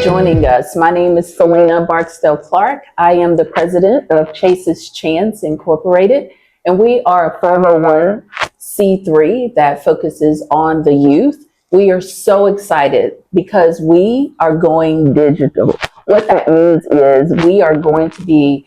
joining us. My name is Selena Barksdale Clark. I am the president of Chase's Chance Incorporated, and we are a 501c3 that focuses on the youth. We are so excited because we are going digital. What that means is we are going to be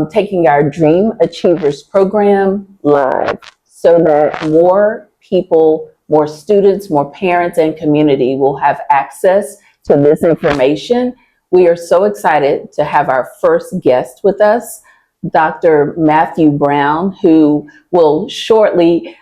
taking our Dream Achievers program live so that more people, more students, more parents, and community will have access to this information. We are so excited to have our first guest with us, Dr. Matthew Brown, who will shortly,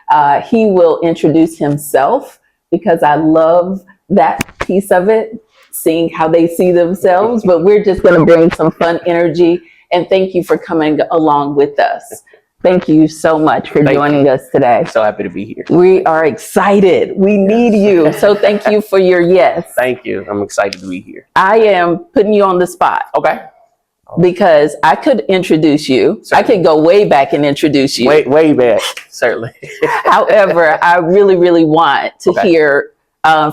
he will introduce himself because I love that piece of it, seeing how they see themselves, but we're just gonna bring some fun energy, and thank you for coming along with us. Thank you so much for joining us today. So happy to be here. We are excited. We need you. So thank you for your yes. Thank you. I'm excited to be here. I am putting you on the spot. Okay. Because I could introduce you. Certainly. I could go way back and introduce you. Way back, certainly. However, I really want to hear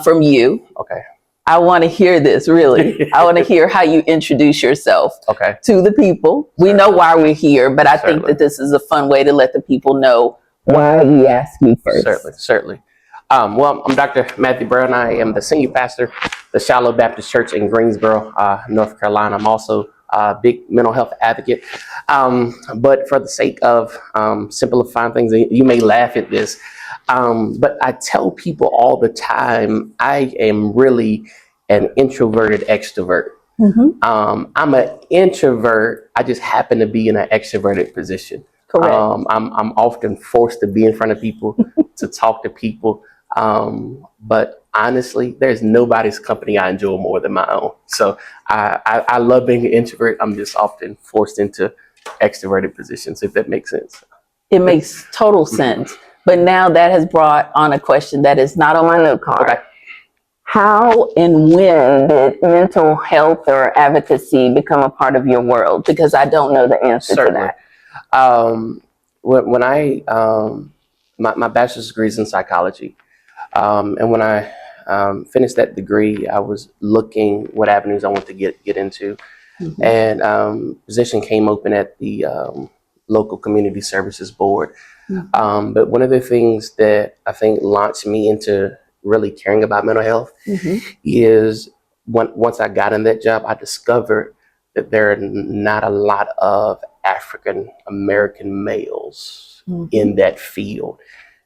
from you. Okay. I want to hear this, really. I want to hear how you introduce yourself to the people. We know why we're here, but I think that this is a fun way to let the people know why we ask you first. Certainly. Well, I'm Dr. Matthew Brown. I am the senior pastor of the Shiloh Baptist Church in Greensboro, North Carolina. I'm also a big mental health advocate. But for the sake of simplifying things, you may laugh at this, but I tell people all the time, I am really an introverted extrovert. Mm-hmm. I'm an introvert. I just happen to be in an extroverted position. Correct. I'm often forced to be in front of people, to talk to people. But honestly, there's nobody's company I enjoy more than my own. So I love being an introvert. I'm just often forced into extroverted positions, if that makes sense. It makes total sense. But now that has brought on a question that is not on my note card. Okay. How and when did mental health or advocacy become a part of your world? Because I don't know the answer to that. When I, my bachelor's degree is in psychology. And when I finished that degree, I was looking what avenues I want to get into. Mm-hmm. And position came open at the local community services board. Mm-hmm. But one of the things that I think launched me into really caring about mental health is once I got in that job, I discovered that there are not a lot of African American males in that field.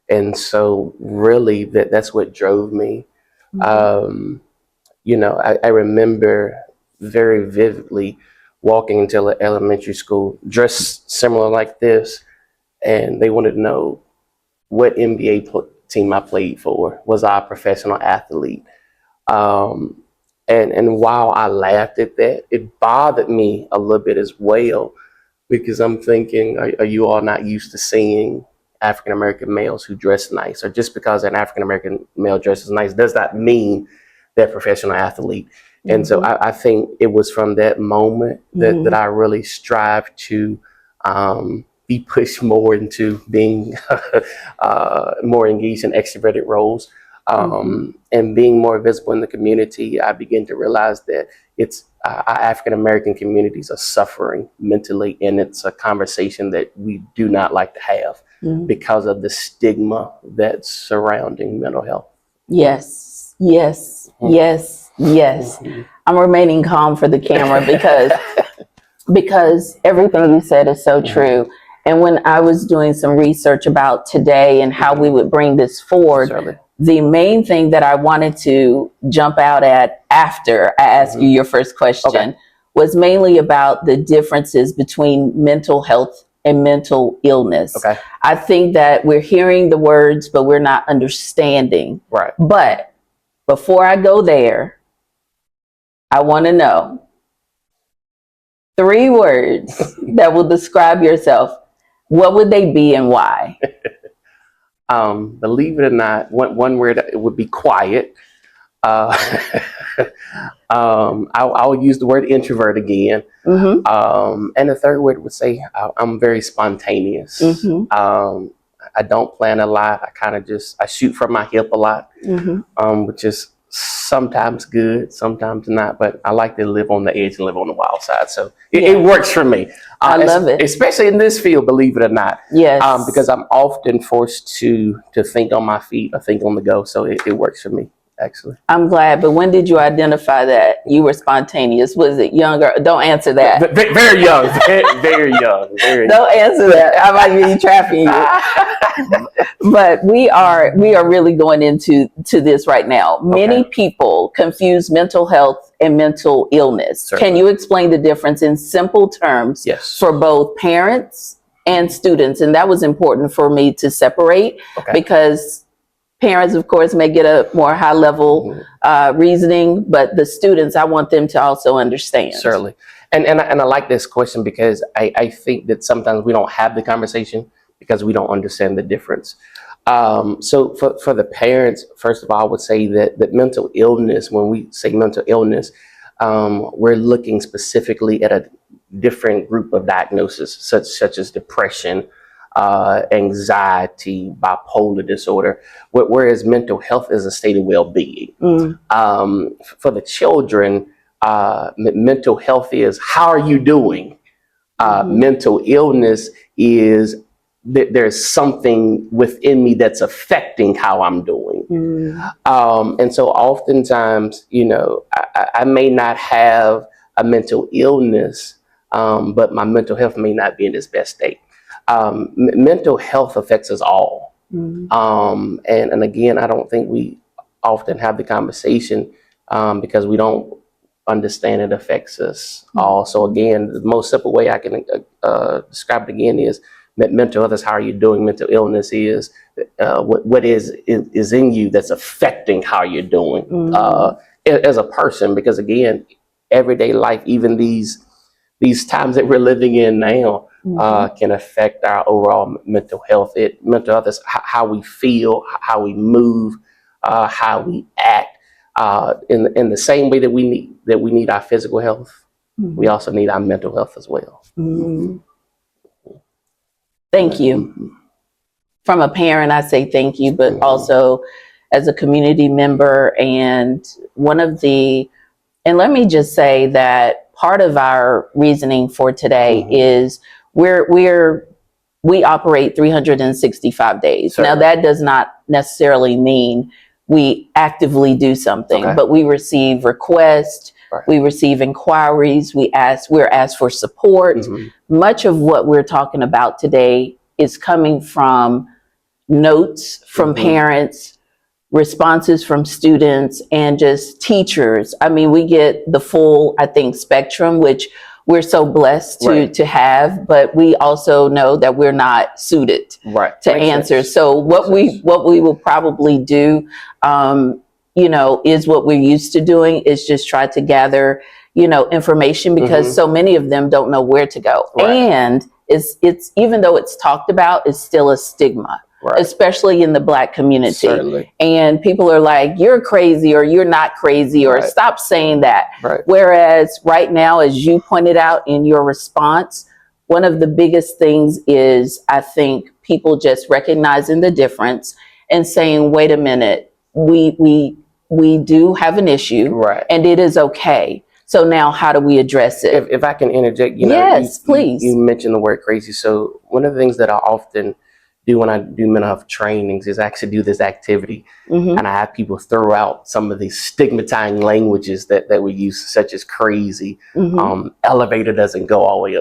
And so really that's what drove me. Mm-hmm. I remember very vividly walking into an elementary school dressed similar like this, and they wanted to know what NBA team I played for. Was I a professional athlete? And while I laughed at that, it bothered me a little bit as well, because I'm thinking, are you all not used to seeing African-American males who dress nice? Or just because an African-American male dresses nice does not mean they're a professional athlete. Mm-hmm. And so I think it was from that moment that I really strived to be pushed more into being more engaged in extroverted roles, and being more visible in the community. I began to realize that it's our African-American communities are suffering mentally, and it's a conversation that we do not like to have because of the stigma that's surrounding mental health. Yes. I'm remaining calm for the camera because everything you said is so true. And when I was doing some research about today and how we would bring this forward, the main thing that I wanted to jump out at after I asked you your first question was mainly about the differences between mental health and mental illness. Okay. I think that we're hearing the words, but we're not understanding. Right. But before I go there, I want to know 3 words that will describe yourself. What would they be and why? Believe it or not, one word, it would be quiet. I'll use the word introvert again. Mm-hmm. And the third word would say I'm very spontaneous. Mm-hmm. I don't plan a lot. I shoot from my hip a lot, which is sometimes good, sometimes not, but I like to live on the edge and live on the wild side. So it, Yeah. it works for me. I love it. Especially in this field, believe it or not. Yes. Because I'm often forced to think on my feet or think on the go. So it works for me, actually. I'm glad. But when did you identify that you were spontaneous? Was it younger? Don't answer that. Very young, very young. Don't answer that. I might be trapping you. But we are really going into this right now. Many people confuse mental health and mental illness. Certainly. Can you explain the difference in simple terms Yes. for both parents and students? And that was important for me to separate because parents, of course, may get a more high level reasoning, but the students, I want them to also understand. Certainly. And I like this question because I think that sometimes we don't have the conversation because we don't understand the difference. So for the parents, first of all, I would say that mental illness, when we say mental illness, we're looking specifically at a different group of diagnoses, such as depression, anxiety, bipolar disorder, whereas mental health is a state of well-being. For the children, mental health is how are you doing? Mental illness is there's something within me that's affecting how I'm doing. And so oftentimes, I may not have a mental illness, but my mental health may not be in its best state. Mental health affects us all. And again, I don't think we often have the conversation because we don't understand it affects us all. So again, the most simple way I can describe it again is mental health is how are you doing. Mental illness is what is in you that's affecting how you're doing as a person. Because again, everyday life, even these times that we're living in now, can affect our overall mental health. Mental health is how we feel, how we move, how we act. In the same way that we need our physical health, we also need our mental health as well. Thank you. From a parent, I say thank you, but also as a community member, and and let me just say that part of our reasoning for today is we operate 365 days. Certainly. Now that does not necessarily mean we actively do something, but we receive requests, we receive inquiries, we're asked for support. Much of what we're talking about today is coming from notes from parents, responses from students, and just teachers. I mean, we get the full, I think, spectrum, which we're so blessed to have, but we also know that we're not suited to answer. So what we will probably do, is what we're used to doing, is just try to gather, information, because so many of them don't know where to go. And it's even though it's talked about, it's still a stigma. Especially in the Black community. Certainly. And people are like, you're crazy, or you're not crazy, or stop saying that. Whereas right now, as you pointed out in your response, one of the biggest things is, I think, people just recognizing the difference and saying, wait a minute, we do have an issue, and it is okay. So now how do we address it? If I can interject, yes, please. You mentioned the word crazy. So one of the things that I often do when I do mental health trainings is actually do this activity, and I have people throw out some of these stigmatizing languages that we use, such as crazy. Elevator doesn't go all the way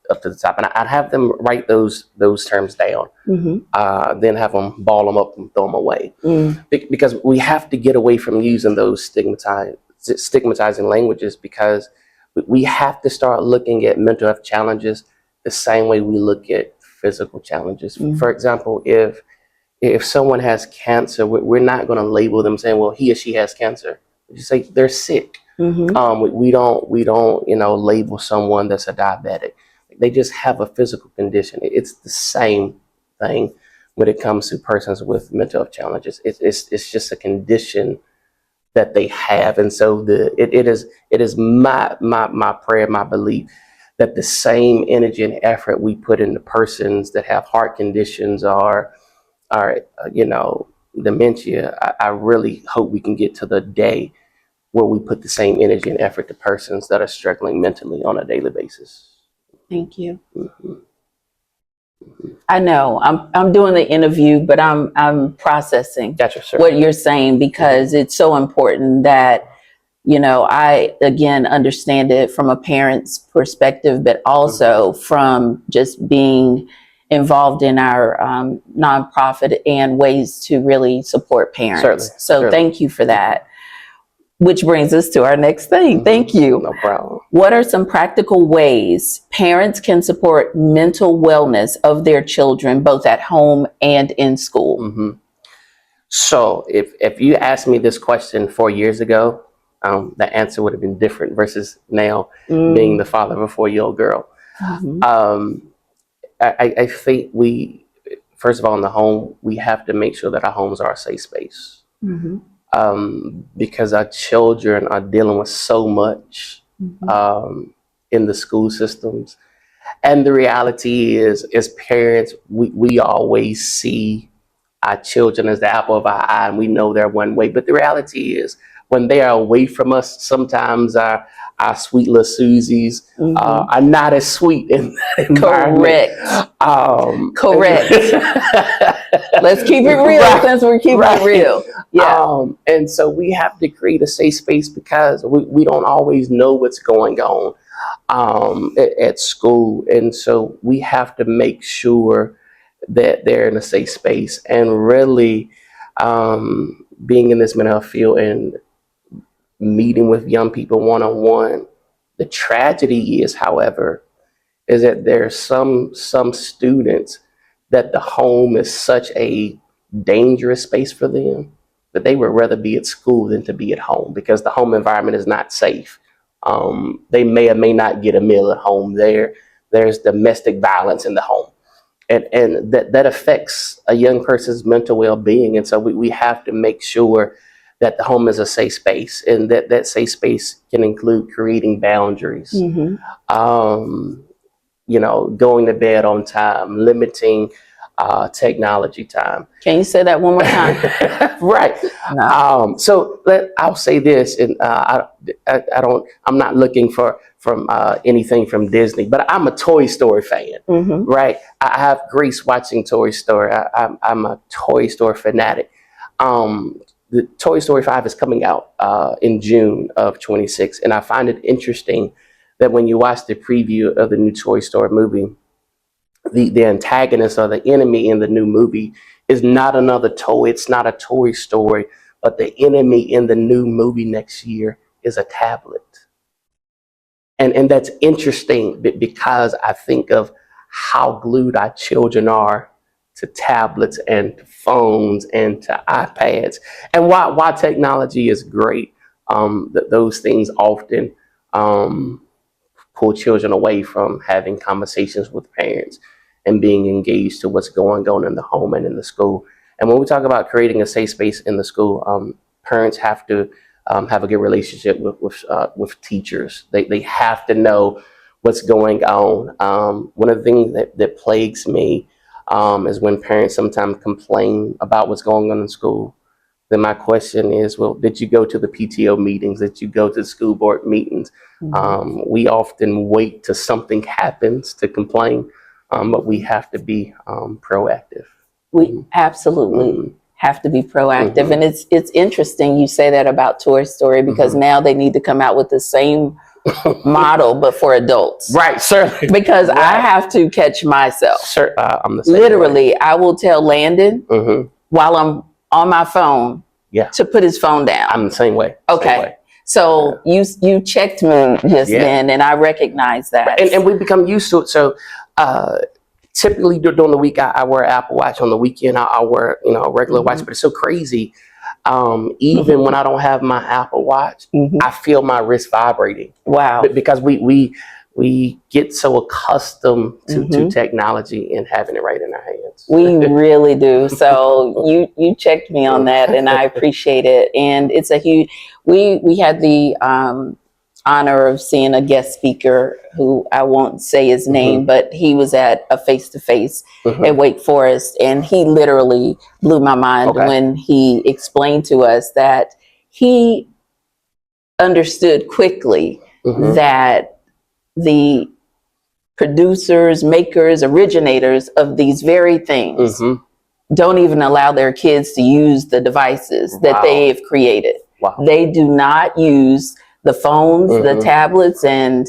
up to the top, and I'd have them write those terms down, then have them ball them up and throw them away, because we have to get away from using those stigmatizing languages, because we have to start looking at mental health challenges the same way we look at physical challenges. For example, if someone has cancer, we're not going to label them saying, well, he or she has cancer. We just say they're sick. We don't label someone that's a diabetic. They just have a physical condition. It's the same thing when it comes to persons with mental health challenges. It's just a condition that they have. And so it is my prayer, my belief, that the same energy and effort we put into persons that have heart conditions or dementia, I really hope we can get to the day where we put the same energy and effort to persons that are struggling mentally on a daily basis. Thank you. Mm-hmm. I know I'm doing the interview, but I'm processing Gotcha, sir. what you're saying, because it's so important that, I again understand it from a parent's perspective, but also from just being involved in our nonprofit and ways to really support parents. Certainly, so certainly. Thank you for that. Which brings us to our next thing. Thank you. No problem. What are some practical ways parents can support mental wellness of their children, both at home and in school? Mm-hmm. So if you asked me this question 4 years ago, the answer would have been different versus now being the father of a 4-year-old girl. Mm-hmm. I think we, first of all, in the home, we have to make sure that our homes are a safe space. Mm-hmm. Because our children are dealing with so much in the school systems. And the reality is, as parents, we always see our children as the apple of our eye, and we know they're one way. But the reality is, when they are away from us, sometimes our sweet little Susies are not as sweet in that environment. Correct. Let's keep it real, since we're keeping it real. Yeah. And so we have to create a safe space, because we don't always know what's going on at school. And so we have to make sure that they're in a safe space, and really being in this mental health field and meeting with young people one-on-one. The tragedy is, however, is that there are some students that the home is such a dangerous space for them that they would rather be at school than to be at home, because the home environment is not safe. They may or may not get a meal at home. There's domestic violence in the home. And that affects a young person's mental well-being. And so we have to make sure that the home is a safe space, and that safe space can include creating boundaries, going to bed on time, limiting technology time. Can you say that one more time? Right. No. So I'll say this, and I'm not looking from anything from Disney, but I'm a Toy Story fan. Right. I have grace watching Toy Story. I'm a Toy Story fanatic. The Toy Story 5 is coming out in June of 26, and I find it interesting that when you watch the preview of the new Toy Story movie, the antagonist or the enemy in the new movie is not another toy. It's not a Toy Story, but the enemy in the new movie next year is a tablet. And that's interesting, because I think of how glued our children are to tablets and to phones and to iPads. And while technology is great, those things often pull children away from having conversations with parents and being engaged to what's going on in the home and in the school. And when we talk about creating a safe space in the school, parents have to have a good relationship with teachers. They have to know what's going on. One of the things that plagues me is when parents sometimes complain about what's going on in school. Then my question is, well, did you go to the PTO meetings? Did you go to the school board meetings? We often wait till something happens to complain, but we have to be proactive. We absolutely have to be proactive. And it's interesting you say that about Toy Story, because now they need to come out with the same model, but for adults. Right, certainly. Because I have to catch myself. I'm the same Literally, way. I will tell Landon while I'm on my phone to put his phone down. I'm the same way. Okay. Same way. So you checked me just then, and I recognize that. And we become used to it. So typically during the week, I wear an Apple Watch. On the weekend, I wear a regular watch. But it's so crazy. Even when I don't have my Apple Watch, I feel my wrist vibrating. Wow. Because we get so accustomed to technology and having it right in our hands. We really do. So you checked me on that, and I appreciate it. And it's a huge. We had the honor of seeing a guest speaker who I won't say his name, but he was at a face-to-face at Wake Forest, and he literally blew my mind when he explained to us that he understood quickly that the producers, makers, originators of these very things don't even allow their kids to use the devices that they've created. They do not use the phones, the tablets, and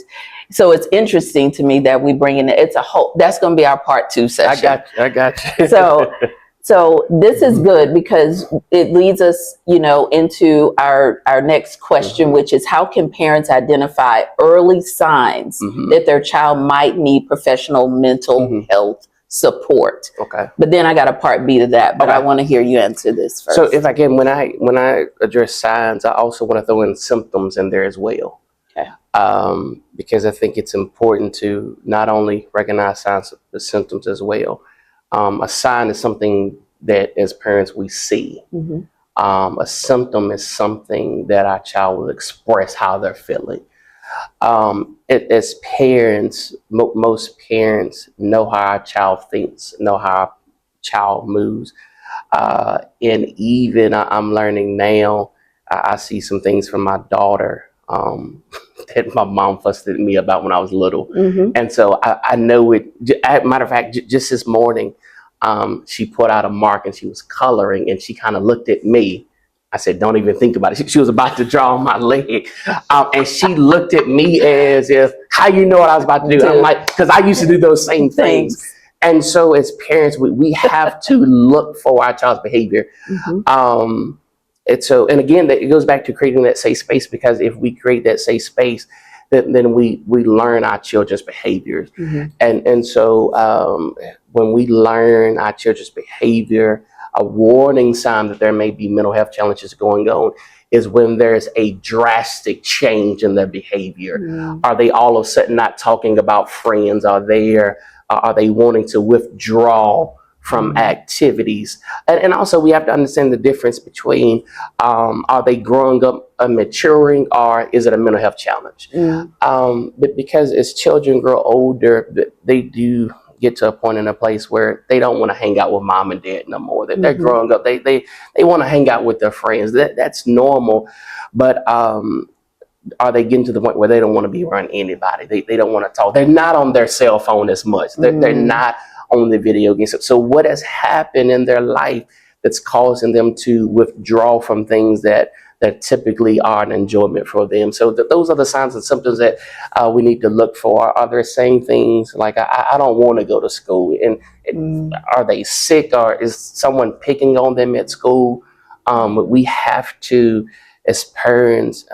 so it's interesting to me that we bring in, it's a whole, that's going to be our part 2 session. I got you. So this is good because it leads us, into our next question, which is how can parents identify early signs that their child might need professional mental health support? But then I got a part B to that, but I want to hear you answer this first. So if I can, when I address signs, I also want to throw in symptoms in there as well. Because I think it's important to not only recognize signs but symptoms as well. A sign is something that as parents we see. A symptom is something that our child will express how they're feeling. As parents, most parents know how our child thinks, know how our child moves. And even I'm learning now, I see some things from my daughter that my mom fussed at me about when I was little. And so I know it. Matter of fact, just this morning, she put out a mark and she was coloring and she kind of looked at me. I said, don't even think about it. She was about to draw on my leg. And she looked at me as if, how you know what I was about to do? I'm like, because I used to do those same things. And so as parents, we have to look for our child's behavior. And again, it goes back to creating that safe space, because if we create that safe space, then we learn our children's behaviors. And so when we learn our children's behavior, a warning sign that there may be mental health challenges going on is when there's a drastic change in their behavior. Are they all of a sudden not talking about friends? Are they wanting to withdraw from activities? And also we have to understand the difference between are they growing up and maturing, or is it a mental health challenge? But because as children grow older, they do get to a point in a place where they don't want to hang out with mom and dad no more. That they're growing up, they want to hang out with their friends. That's normal. But are they getting to the point where they don't want to be around anybody? They don't want to talk. They're not on their cell phone as much. They're not on the video games. So what has happened in their life that's causing them to withdraw from things that typically are an enjoyment for them? So those are the signs and symptoms that we need to look for. Are they saying things like, I don't want to go to school? And are they sick, or is someone picking on them at school? We have to, as parents,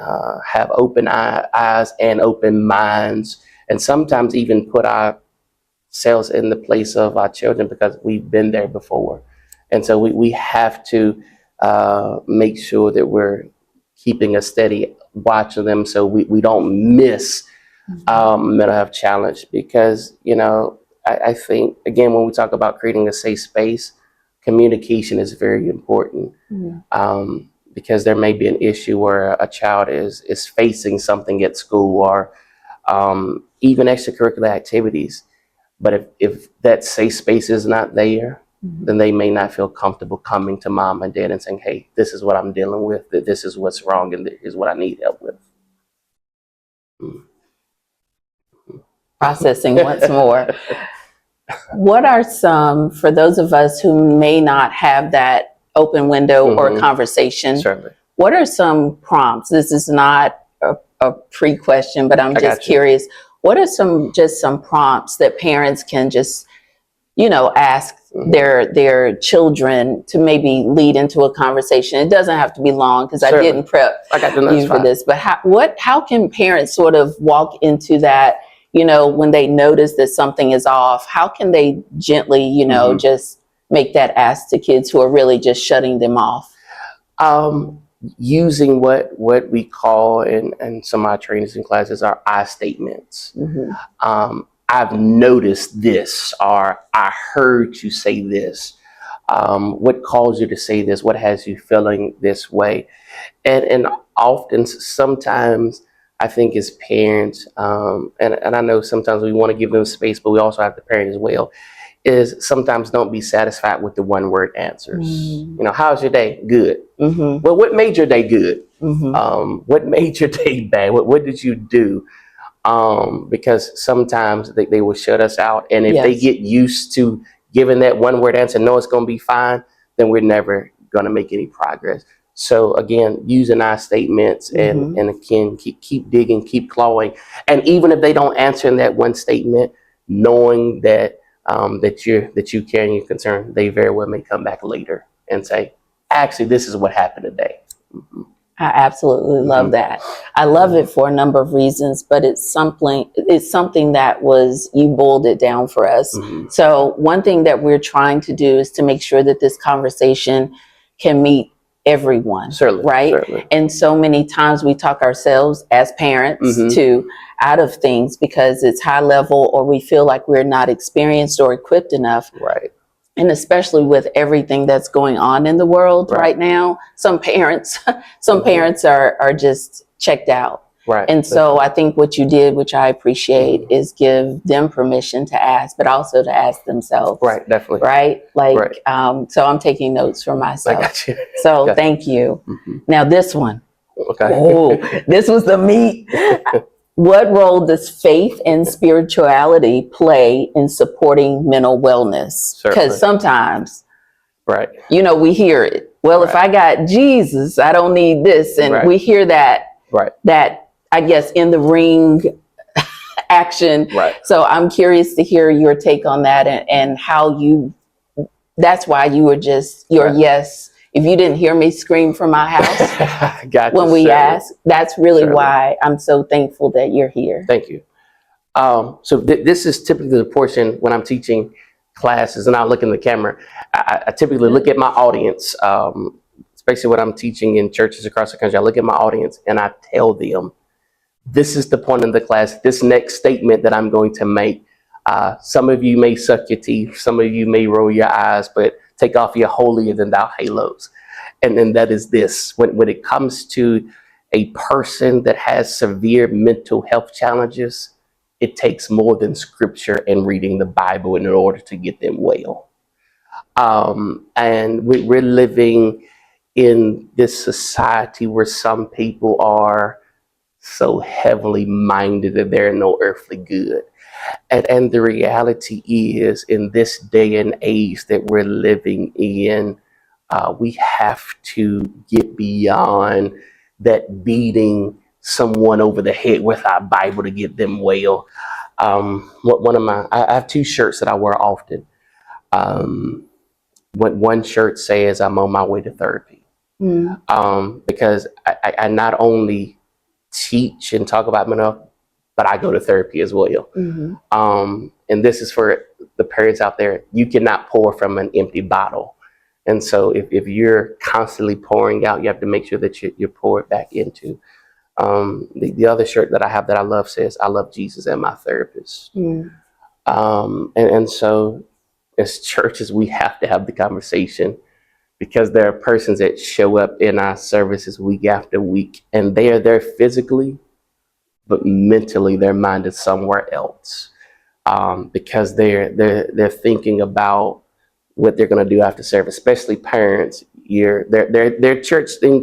have open eyes and open minds, and sometimes even put ourselves in the place of our children, because we've been there before. And so we have to make sure that we're keeping a steady watch of them, so we don't miss mental health challenge. Because, I think, again, when we talk about creating a safe space, communication is very important. Because there may be an issue where a child is facing something at school, or even extracurricular activities. But if that safe space is not there, then they may not feel comfortable coming to mom and dad and saying, hey, this is what I'm dealing with, that this is what's wrong, and this is what I need help with. Processing once more. What are some, for those of us who may not have that open window or conversation, what are some prompts? This is not a pre-question, but I'm just curious. What are some prompts that parents can just, ask their children to maybe lead into a conversation? It doesn't have to be long, because I didn't prep you for this. But how can parents sort of walk into that, when they notice that something is off? How can they gently, just make that ask to kids who are really just shutting them off? Using what we call in some of our trainings and classes are I statements. I've noticed this, or I heard you say this. What caused you to say this? What has you feeling this way? And often, sometimes I think as parents, and I know sometimes we want to give them space, but we also have to parent as well, is sometimes don't be satisfied with the one word answers. How's your day? Good. Well, what made your day good? What made your day bad? What did you do? Because sometimes they will shut us out. And if they get used to giving that one word answer, no, it's going to be fine, then we're never going to make any progress. So again, using our statements and again, keep digging, keep clawing. And even if they don't answer in that one statement, knowing that that you care and you're concerned, they very well may come back later and say, actually, this is what happened today. I absolutely love that. I love it for a number of reasons, but it's something that you boiled it down for us. So one thing that we're trying to do is to make sure that this conversation can meet everyone, right? Certainly. And so many times we talk ourselves as parents to out of things because it's high level or we feel like we're not experienced or equipped enough. Right. And especially with everything that's going on in the world right now, some parents are just checked out. Right. And so I think what you did, which I appreciate, is give them permission to ask, but also to ask themselves. Right. Definitely. Right. So I'm taking notes for myself. I got you. So thank you. Now this one. Okay. Oh, this was the meat. What role does faith and spirituality play in supporting mental wellness? Because sometimes, we hear it. Well, if I got Jesus, I don't need this. And we hear that, I guess, in the ring action. Right. So I'm curious to hear your take on that and how that's why you were just yes. If you didn't hear me scream from my house when we asked, that's really why I'm so thankful that you're here. Thank you. So this is typically the portion when I'm teaching classes and I look in the camera. I typically look at my audience, especially when I'm teaching in churches across the country. I look at my audience and I tell them, this is the point in the class, this next statement that I'm going to make. Some of you may suck your teeth, some of you may roll your eyes, but take off your holier than thou halos. And then that is this. When it comes to a person that has severe mental health challenges, it takes more than scripture and reading the Bible in order to get them well. And we're living in this society where some people are so heavily minded that they're no earthly good. And the reality is, in this day and age that we're living in, we have to get beyond that beating someone over the head with our Bible to get them well. I have two shirts that I wear often. One shirt says, I'm on my way to therapy. Because I not only teach and talk about mental health, but I go to therapy as well. And this is for the parents out there. You cannot pour from an empty bottle. And so if you're constantly pouring out, you have to make sure that you pour it back into. The other shirt that I have that I love says, I love Jesus and my therapist. And so as churches, we have to have the conversation, because there are persons that show up in our services week after week, and they are there physically, but mentally their mind is somewhere else, because they're thinking about what they're going to do after service. Especially parents, they're in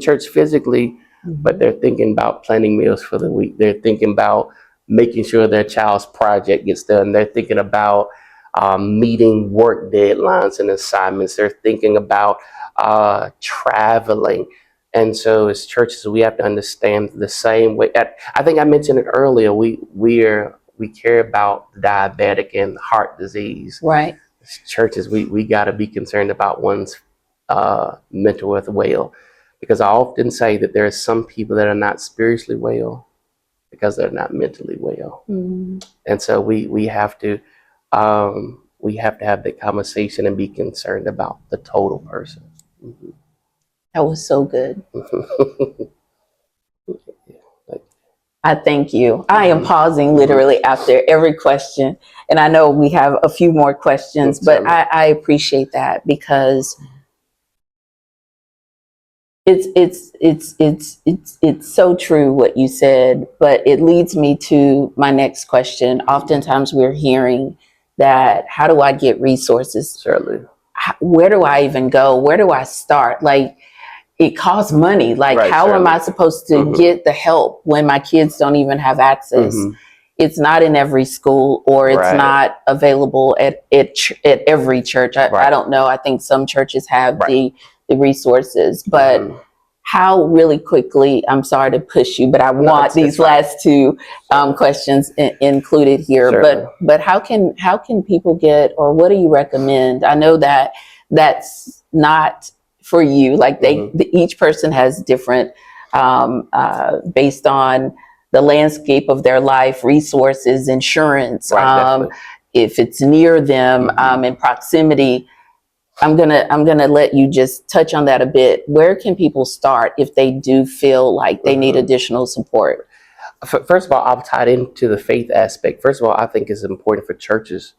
church physically, but they're thinking about planning meals for the week. They're thinking about making sure their child's project gets done. They're thinking about meeting work deadlines and assignments. They're thinking about traveling. And so as churches, we have to understand the same way. I think I mentioned it earlier. We care about diabetic and heart disease. Right. As churches, we got to be concerned about one's mental health well, because I often say that there are some people that are not spiritually well because they're not mentally well. And so we have to have that conversation and be concerned about the total person. That was so good. I thank you. I am pausing literally after every question. And I know we have a few more questions, but I appreciate that, because It's so true what you said, but it leads me to my next question. Oftentimes we're hearing that, how do I get resources? Certainly. Where do I even go? Where do I start? Like, it costs money. Like, Right, how am certainly. I supposed to get the help when my kids don't even have access? It's not in every school, or it's Right. not available at every church. I don't know. I think some churches have the resources, but how, really quickly, I'm sorry to push you, but I want these last two questions included here. Certainly. But how can people get, or what do you recommend? I know that that's not for you. Like, each person has different, based on the landscape of their life, resources, insurance, if it's near them, in proximity. I'm gonna let you just touch on that a bit. Where can people start if they do feel like they need additional support? First of all, I'll tie it into the faith aspect. First of all, I think it's important for churches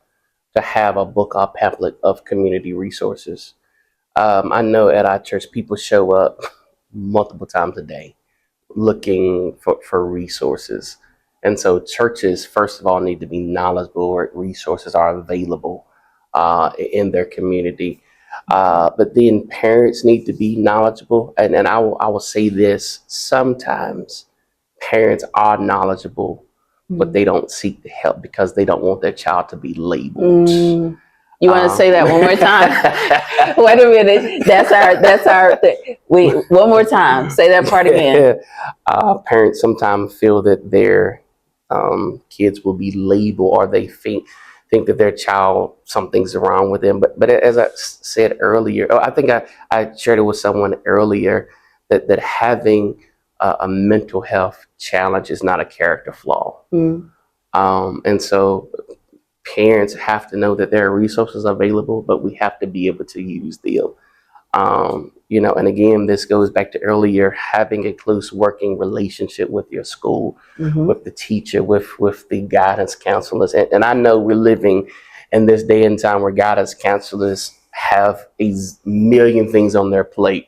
to have a book or pamphlet of community resources. I know at our church, people show up multiple times a day looking for resources. And so churches, first of all, need to be knowledgeable where resources are available in their community. But then parents need to be knowledgeable. And I will say this, sometimes parents are knowledgeable, but they don't seek the help because they don't want their child to be labeled. You want to say that one more time? Wait a minute. That's our thing. Wait, one more time. Say that part again. Parents sometimes feel that their kids will be labeled, or they think that their child, something's wrong with them. But as I said earlier, I think I shared it with someone earlier, that having a mental health challenge is not a character flaw. And so parents have to know that there are resources available, but we have to be able to use them. And again, this goes back to earlier, having a close working relationship with your school, with the teacher, with the guidance counselors. And I know we're living in this day and time where guidance counselors have a million things on their plate.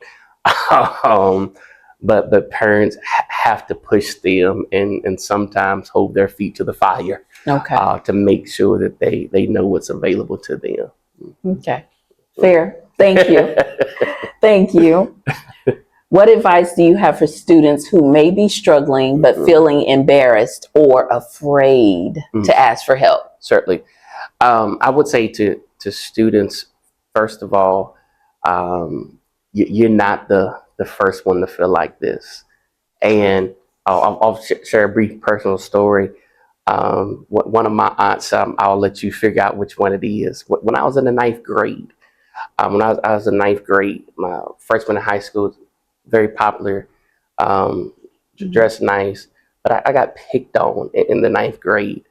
But parents have to push them and sometimes hold their feet to the fire to make sure that they know what's available to them. Okay. Fair. Thank you. Thank you. What advice do you have for students who may be struggling but feeling embarrassed or afraid to ask for help? Certainly. I would say to students, first of all, you're not the first one to feel like this. And I'll share a brief personal story. One of my aunts, I'll let you figure out which one it is. When I was in the ninth grade, I was in ninth grade, my freshman in high school, very popular, dressed nice, but I got picked on in the ninth grade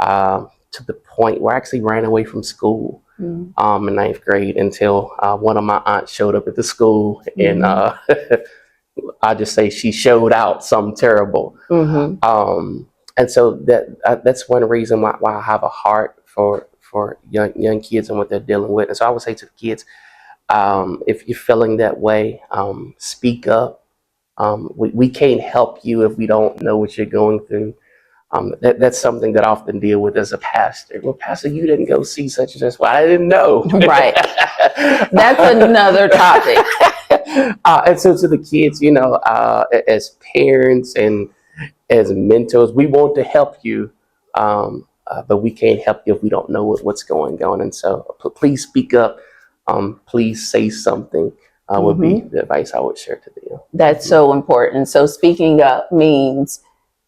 to the point where I actually ran away from school in ninth grade until one of my aunts showed up at the school, and I just say she showed out something terrible. And so that's one reason why I have a heart for young kids and what they're dealing with. And so I would say to the kids, if you're feeling that way, speak up. We can't help you if we don't know what you're going through. That's something that I often deal with as a pastor. Well, Pastor, you didn't go see such and such. Well, I didn't know. Right. That's another topic. And so to the kids, as parents and as mentors, we want to help you, but we can't help you if we don't know what's going on. And so please speak up. Please say something would be the advice I would share to them. That's so important. So speaking up means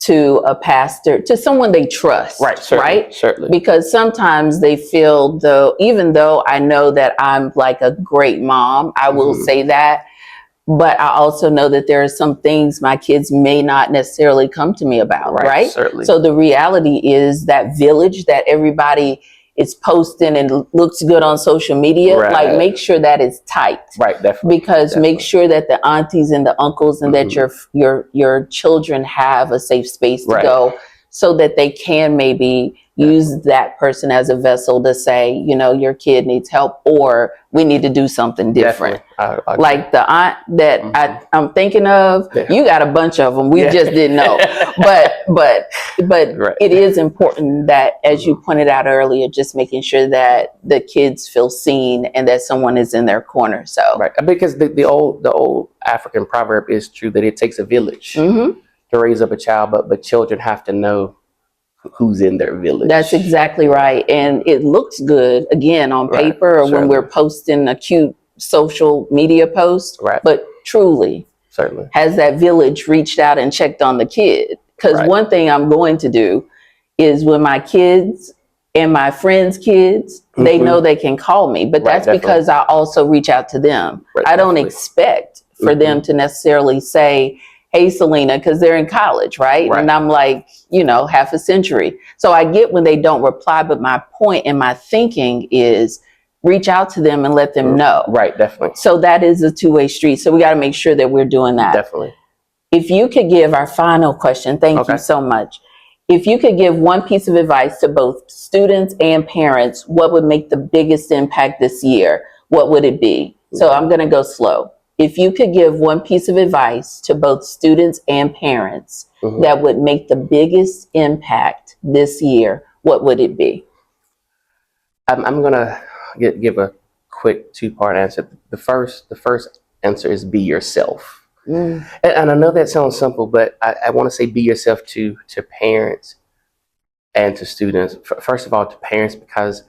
to a pastor, to someone they trust, right? Certainly. Because sometimes they feel, even though I know that I'm like a great mom, I will say that, but I also know that there are some things my kids may not necessarily come to me about, right? Certainly. So the reality is that village that everybody is posting and looks good on social media, like, make sure that it's tight. Right, definitely. Because make sure that the aunties and the uncles and that your children have a safe space to go, so that they can maybe, use that person as a vessel to say, you know, your kid needs help, or we need to do something different. I Like the aunt that I'm thinking of, Yeah. you got a bunch of them. We Yeah. just didn't know. But Right. it is important that, as you pointed out earlier, just making sure that the kids feel seen and that someone is in their corner. So Right, because the old African proverb is true that it takes a village Mhm. to raise up a child, but children have to know who's in their village. That's exactly right. And it looks good, again, on Right, paper or when certainly. we're posting a cute social media post. Right. But truly, Certainly. has that village reached out and checked on the kid? Because Right. one thing I'm going to do is, when my kids and my friends' kids, they know they can call me. But Right, that's definitely. because I also reach out to them. Right, I don't definitely. expect for them to necessarily say, hey, Selena, because they're in college, right? Right. And I'm like, you know, half a century. So I get when they don't reply, but my point and my thinking is reach out to them and let them know. Right, definitely. So that is a two-way street. So we got to make sure that we're doing that. Definitely. If you could give our final question, thank you so much. If you could give one piece of advice to both students and parents, what would make the biggest impact this year? What would it be? So I'm going to go slow. If you could give one piece of advice to both students and parents that would make the biggest impact this year, what would it be? I'm gonna give a quick two-part answer. The first answer is be yourself. And I know that sounds simple, but I want to say be yourself to parents and to students. First of all, to parents, because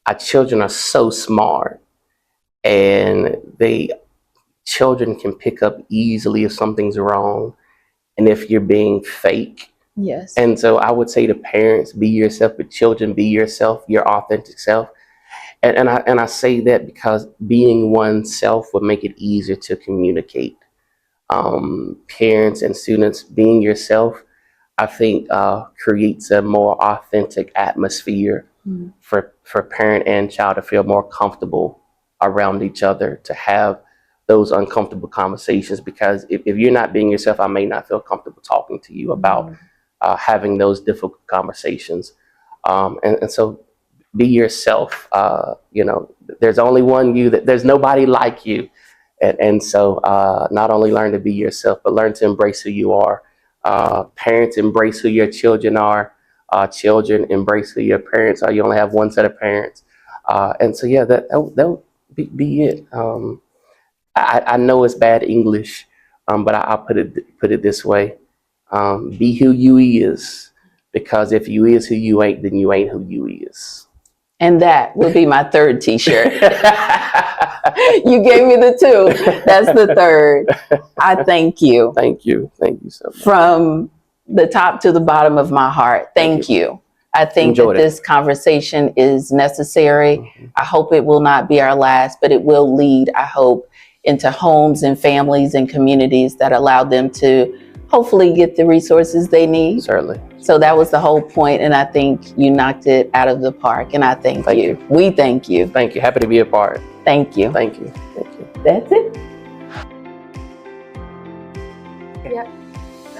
our children are so smart, and children can pick up easily if something's wrong and if you're being fake. Yes. And so I would say to parents, be yourself, but children, be yourself, your authentic self. And I say that because being oneself would make it easier to communicate. Parents and students, being yourself, I think creates a more authentic atmosphere for parent and child to feel more comfortable around each other, to have those uncomfortable conversations. Because if you're not being yourself, I may not feel comfortable talking to you about having those difficult conversations. And so be yourself. You know, there's only one you, that there's nobody like you. And so not only learn to be yourself, but learn to embrace who you are. Parents, embrace who your children are. Children, embrace who your parents are. You only have one set of parents. And so, yeah, that would be it. I know it's bad English, but I'll put it this way. Be who you is, because if you is who you ain't, then you ain't who you is. And that would be my third t-shirt. You gave me the two. That's the third. I thank you. Thank you. Thank you so much. From the top to the bottom of my heart. Thank you. I think Enjoyed that this conversation is necessary. I hope it will not be our last, but it will lead, I hope, into homes and families and communities that allow them to hopefully get the resources they need. Certainly. So that was the whole point, and I think you knocked it out of the park, and I thank you. We thank you. Thank you. Happy to be a part. Thank you. Thank you. Thank you. That's it.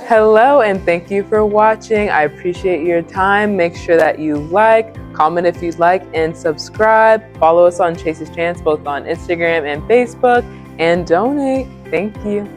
Hello, and thank you for watching. I appreciate your time. Make sure that you like, comment if you'd like, and subscribe. Follow us on Chase's Chance, both on Instagram and Facebook, and donate. Thank you.